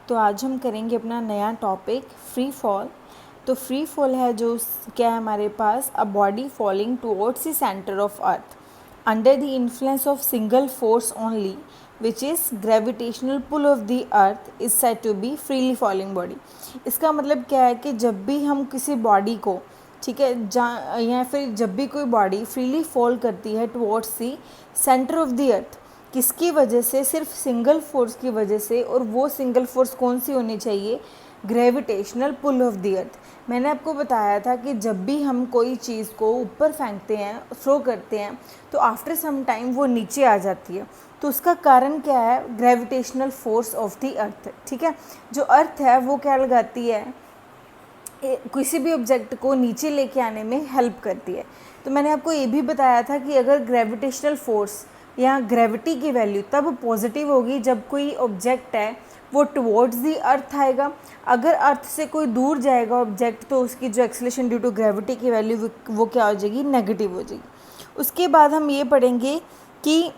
तो आज हम करेंगे अपना नया टॉपिक फ्री फॉल। तो फ्री फॉल है जो क्या है हमारे पास, a body falling towards the centre of earth under the influence of single force only which is gravitational pull of the earth is said to be freely falling body. इसका मतलब क्या है कि जब भी हम किसी बॉडी को, ठीक है, या फिर जब भी कोई बॉडी फ्रीली फॉल करती है towards the centre of the अर्थ, किसकी वजह से? सिर्फ सिंगल फोर्स की वजह से। और वो सिंगल फोर्स कौन सी होनी चाहिए? Gravitational pull of the earth. मैंने आपको बताया था कि जब भी हम कोई चीज़ को ऊपर फेंकते हैं, थ्रो करते हैं, तो आफ्टर सम टाइम वो नीचे आ जाती है। तो उसका कारण क्या है? ग्रेविटेशनल फोर्स ऑफ द अर्थ। ठीक है, जो अर्थ है वो क्या लगाती है? किसी भी ऑब्जेक्ट को नीचे लेके आने में हेल्प करती है। तो मैंने आपको ये भी बताया था कि अगर ग्रेविटेशनल फोर्स या ग्रेविटी की वैल्यू तब पॉजिटिव होगी जब कोई ऑब्जेक्ट है वो टुवर्ड्स दी अर्थ आएगा। अगर अर्थ से कोई दूर जाएगा ऑब्जेक्ट तो उसकी जो एक्सेलरेशन ड्यू टू ग्रेविटी की वैल्यू वो क्या हो जाएगी? नेगेटिव हो जाएगी। उसके बाद हम ये पढ़ेंगे कि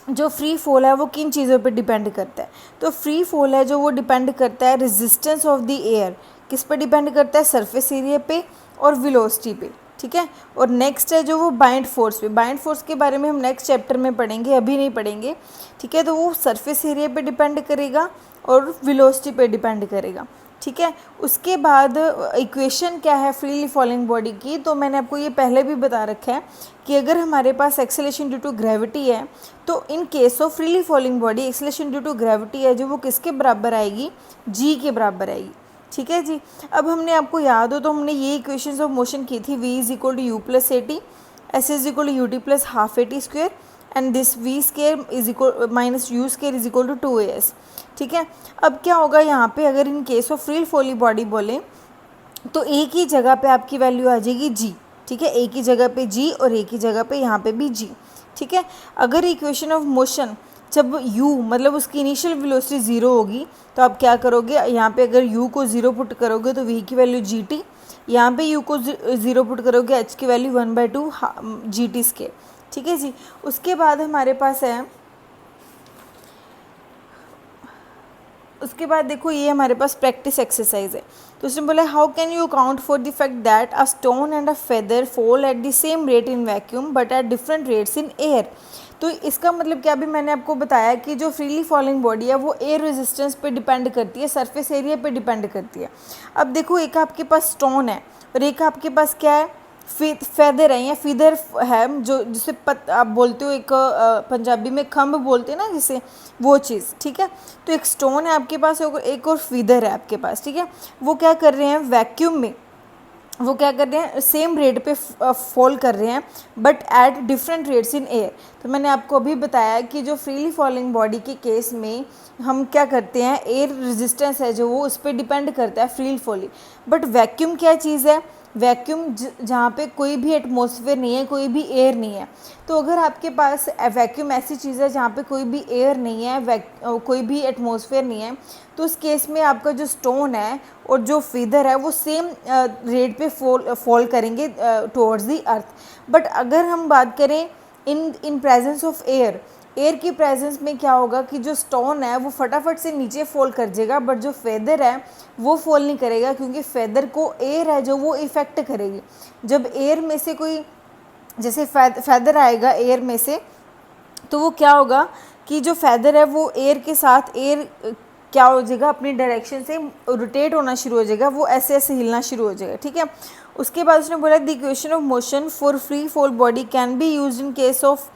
जो फ्री फॉल है वो किन चीज़ों पे डिपेंड करता है। तो फ्री फॉल है जो वो डिपेंड करता है रेजिस्टेंस ऑफ द एयर। किस पे डिपेंड करता है? सरफेस एरिया पे और वेलोसिटी पे। ठीक है, और नेक्स्ट है जो वो बाइंड फोर्स पे। बाइंड फोर्स के बारे में हम नेक्स्ट चैप्टर में पढ़ेंगे, अभी नहीं पढ़ेंगे। ठीक है, तो वो सरफेस एरिया पे डिपेंड करेगा और वेलोसिटी पे डिपेंड करेगा। ठीक है, उसके बाद इक्वेशन क्या है फ्रीली फॉलिंग बॉडी की? तो मैंने आपको ये पहले भी बता रखा है कि अगर हमारे पास एक्सेलरेशन ड्यू टू ग्रेविटी है तो in case of freely falling body acceleration due to gravity है जो वो किसके बराबर आएगी? जी के बराबर आएगी। ठीक है जी, अब हमने आपको याद हो तो हमने ये इक्वेशंस ऑफ मोशन की थी, v is equal to u plus a t, s is equal to u t plus half a t square and this v square is equal minus u square is equal to 2as। ठीक है, अब क्या होगा यहाँ पे, अगर in case of free falling body बोलें तो एक ही जगह पे आपकी वैल्यू आ जाएगी g। ठीक है, एक ही जगह पे g और एक ही जगह पे यहाँ पे भी g। ठीक है, अगर इक्वेशन ऑफ मोशन जब u मतलब उसकी इनिशियल वेलोसिटी ज़ीरो होगी तो आप क्या करोगे? यहाँ पे अगर u को ज़ीरो पुट करोगे तो v की वैल्यू gt, यहाँ पे u को ज़ीरो पुट करोगे h की वैल्यू 1/2 gt स्केयर। ठीक है जी, उसके बाद हमारे पास है, उसके बाद देखो ये हमारे पास प्रैक्टिस एक्सरसाइज है। तो उसने बोला how can you account for the fact that a stone and a feather fall at the same rate in vacuum but at different rates in air. तो इसका मतलब क्या? भी मैंने आपको बताया कि जो फ्रीली फॉलिंग बॉडी है वो एयर रेजिस्टेंस पे डिपेंड करती है, सरफेस एरिया पे डिपेंड करती है। अब देखो एक आपके पास स्टोन है और एक आपके पास क्या है? फेदर है या फीदर है, जो जिसे आप बोलते हो, एक पंजाबी में खम्भ बोलते हैं ना जिसे, वो चीज़। ठीक है, तो एक स्टोन है आपके पास, एक और फीदर है आपके पास। ठीक है, वो क्या कर रहे हैं? वैक्यूम में वो क्या कर रहे हैं? सेम रेट पे फॉल कर रहे हैं but at different rates in air. तो मैंने आपको अभी बताया कि जो फ्रीली फॉलिंग बॉडी के केस में हम क्या करते हैं, एयर रेजिस्टेंस है जो वो उस पर डिपेंड करता है फ्रीली फॉलिंग। बट वैक्यूम क्या चीज़ है? वैक्यूम जहाँ पे कोई भी एटमॉस्फेयर नहीं है, कोई भी एयर नहीं है। तो अगर आपके पास वैक्यूम ऐसी चीज़ है जहाँ पे कोई भी एयर नहीं है, कोई भी एटमॉस्फेयर नहीं है, तो उस केस में आपका जो स्टोन है और जो फीदर है वो सेम रेट पे फॉल करेंगे टुवर्ड्स दी अर्थ। बट अगर हम बात करें इन प्रेजेंस ऑफ एयर की प्रेजेंस में क्या होगा कि जो स्टोन है वो फटाफट से नीचे फॉल कर जाएगा, बट जो फेदर है वो फॉल नहीं करेगा क्योंकि फेदर को एयर है जो वो इफ़ेक्ट करेगी। जब एयर में से कोई, जैसे फेदर आएगा एयर में से, तो वो क्या होगा कि जो फेदर है वो एयर के साथ, एयर क्या हो जाएगा? अपनी डायरेक्शन से रोटेट होना शुरू हो जाएगा, वो ऐसे ऐसे हिलना शुरू हो जाएगा। ठीक है, उसके बाद उसने बोला the equation of motion for free fall body can be use in case of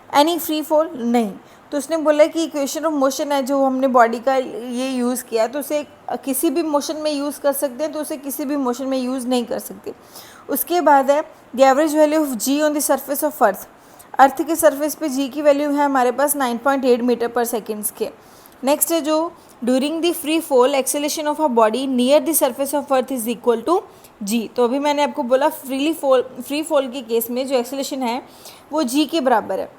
any free fall नहीं। तो उसने बोला कि इक्वेशन ऑफ मोशन है जो हमने बॉडी का ये यूज़ किया तो उसे किसी भी मोशन में यूज़ कर सकते हैं, तो उसे किसी भी मोशन में यूज़ नहीं कर सकते। उसके बाद है the average value of G on the surface of earth. Earth के सरफेस पे जी की वैल्यू है हमारे पास 9.8 मीटर पर सेकेंड्स के। नेक्स्ट है जो during the free fall acceleration of a body near the surface of earth is equal to G. तो अभी मैंने आपको बोला फ्री फॉल के केस में जो एक्सेलेरेशन है वो जी के बराबर है,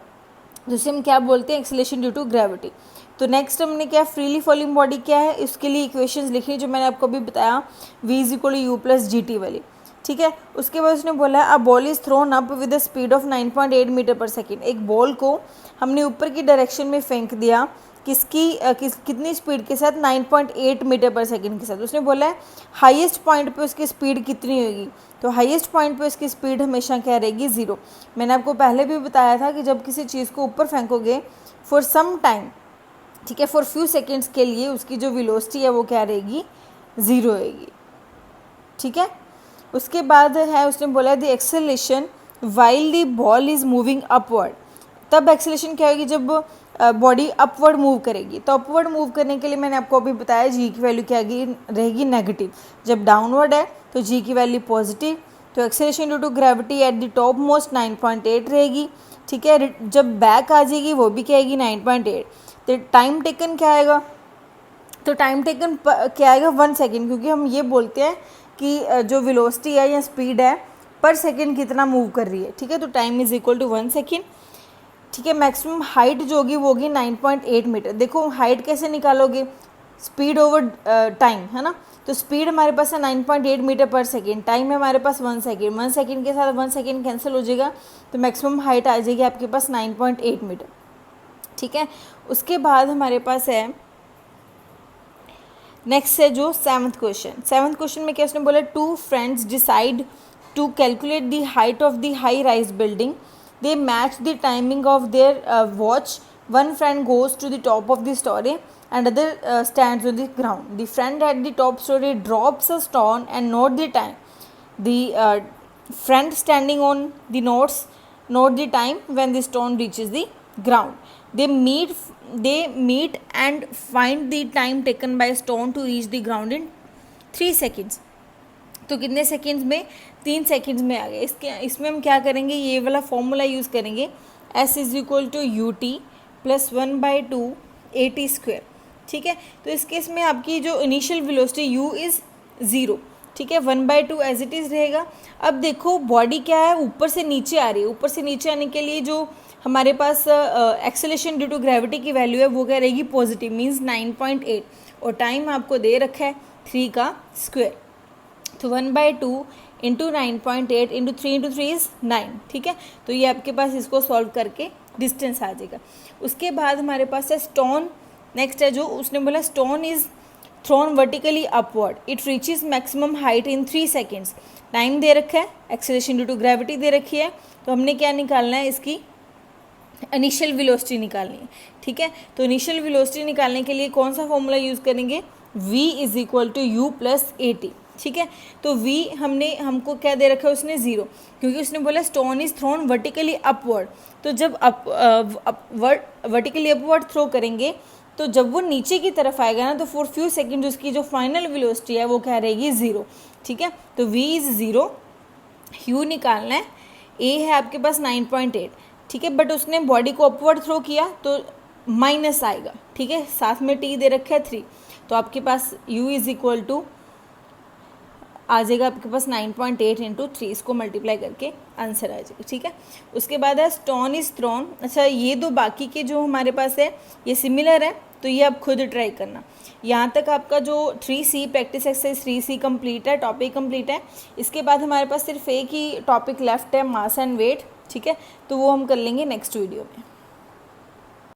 जिसे हम क्या बोलते हैं? Acceleration due to gravity. तो नेक्स्ट हमने क्या, फ्रीली फॉलिंग बॉडी क्या है, इसके लिए इक्वेशंस लिखी जो मैंने आपको अभी बताया, v is equal to u plus g t वाली। ठीक है, उसके बाद उसने बोला a ball is thrown up with the speed of 9.8 metre per second. एक बॉल को हमने ऊपर की डायरेक्शन में फेंक दिया कितनी स्पीड के साथ, 9.8 मीटर पर सेकेंड के साथ। उसने बोला है हाईएस्ट पॉइंट पे उसकी स्पीड कितनी होगी, तो हाईएस्ट पॉइंट पे उसकी स्पीड हमेशा क्या रहेगी, 0। मैंने आपको पहले भी बताया था कि जब किसी चीज़ को ऊपर फेंकोगे फॉर सम टाइम, ठीक है, फॉर फ्यू सेकेंड्स के लिए उसकी जो वेलोसिटी है वो क्या रहेगी, 0 रहेगी, ठीक है। उसके बाद है उसने बोला the acceleration while the ball is moving upward. तब एक्सेलेरेशन क्या होगी, जब बॉडी अपवर्ड मूव करेगी। तो अपवर्ड मूव करने के लिए मैंने आपको अभी बताया जी की वैल्यू क्या रहेगी, नेगेटिव। जब डाउनवर्ड है तो जी की वैल्यू पॉजिटिव। तो acceleration due to gravity at the top most 9.8 रहेगी, ठीक है। जब बैक आ जाएगी वो भी क्या आएगी, 9.8। तो टाइम टेकन क्या आएगा, तो टाइम टेकन क्या आएगा, 1 सेकेंड, क्योंकि हम ये बोलते हैं कि जो वेलोसिटी है या स्पीड है पर सेकेंड कितना मूव कर रही है, ठीक है। तो time is equal to 1 second, ठीक है। मैक्सिमम हाइट जो होगी वो होगी 9.8 मीटर। देखो हाइट कैसे निकालोगे, स्पीड ओवर टाइम, है ना। तो स्पीड हमारे पास है 9.8 मीटर पर सेकेंड, टाइम है हमारे पास 1 सेकेंड, 1 सेकेंड के साथ 1 सेकेंड कैंसिल हो जाएगा, तो मैक्सिमम हाइट आ जाएगी आपके पास 9.8 मीटर, ठीक है। उसके बाद हमारे पास है नेक्स्ट है जो 7th क्वेश्चन। 7th क्वेश्चन में क्या उसने बोला, 2 friends decide to calculate the height of the high rise building, they match the timing of their watch. One friend goes to the top of the story and other stands on the ground. The friend at the top story drops a stone and note the time. The friend standing on the note the time when the stone reaches the ground. They meet and find the time taken by stone to reach the ground in 3 seconds. तो कितने seconds में, 3 seconds में आ गए। इसमें हम क्या करेंगे, ये वाला फॉर्मूला यूज़ करेंगे, S is equal to u t plus 1/2 AT², ठीक है। तो इस केस में आपकी जो इनिशियल वेलोसिटी U इज़ 0, ठीक है, 1/2 एज इट इज़ रहेगा। अब देखो बॉडी क्या है, ऊपर से नीचे आ रही है, ऊपर से नीचे आने के लिए जो हमारे पास एक्सेलेरेशन ड्यू टू ग्रेविटी की वैल्यू है वो क्या रहेगी, पॉजिटिव, मीन्स 9.8, और टाइम आपको दे रखा है 3 का स्क्वायर। तो 1/2 इंटू 9.8 इंटू 3 इंटू 3 इज़ 9, ठीक है। तो ये आपके पास इसको सॉल्व करके डिस्टेंस आ जाएगा। उसके बाद हमारे पास है स्टोन। नेक्स्ट है जो उसने बोला, stone is thrown vertically upward, it reaches maximum height in 3 seconds. Time दे रखा है, एक्सेलेरेशन ड्यू टू ग्रेविटी दे रखी है, तो हमने क्या निकालना है, इसकी इनिशियल वेलोसिटी निकालनी है, ठीक है। तो इनिशियल वेलोसिटी निकालने के लिए कौन सा फॉर्मूला यूज़ करेंगे, v is equal to u plus AT, ठीक है। तो v हमको क्या दे रखा है उसने, 0, क्योंकि उसने बोला stone is throne vertically upward. तो जब वर्टिकली अपवर्ड थ्रो करेंगे तो जब वो नीचे की तरफ आएगा ना, तो फॉर फ्यू सेकेंड उसकी जो फाइनल वेलोसिटी है वो क्या रहेगी, 0, ठीक है। तो v इज़ 0, u निकालना है, a है आपके पास 9.8, ठीक है, बट उसने बॉडी को अपवर्ड थ्रो किया तो माइनस आएगा, ठीक है, साथ में t दे रखा है 3, तो आपके पास u इज इक्वल टू आ जाएगा आपके पास 9.8 इंटू 3, इसको मल्टीप्लाई करके आंसर आ जाएगा, ठीक है। उसके बाद है स्टोन इज थ्रोन। अच्छा, ये दो बाकी के जो हमारे पास है ये सिमिलर है, तो ये आप खुद ट्राई करना। यहाँ तक आपका जो 3C practice exercise 3C complete है, टॉपिक कंप्लीट है। इसके बाद हमारे पास सिर्फ एक ही टॉपिक लेफ्ट है, मास एंड वेट, ठीक है, तो वो हम कर लेंगे नेक्स्ट वीडियो में।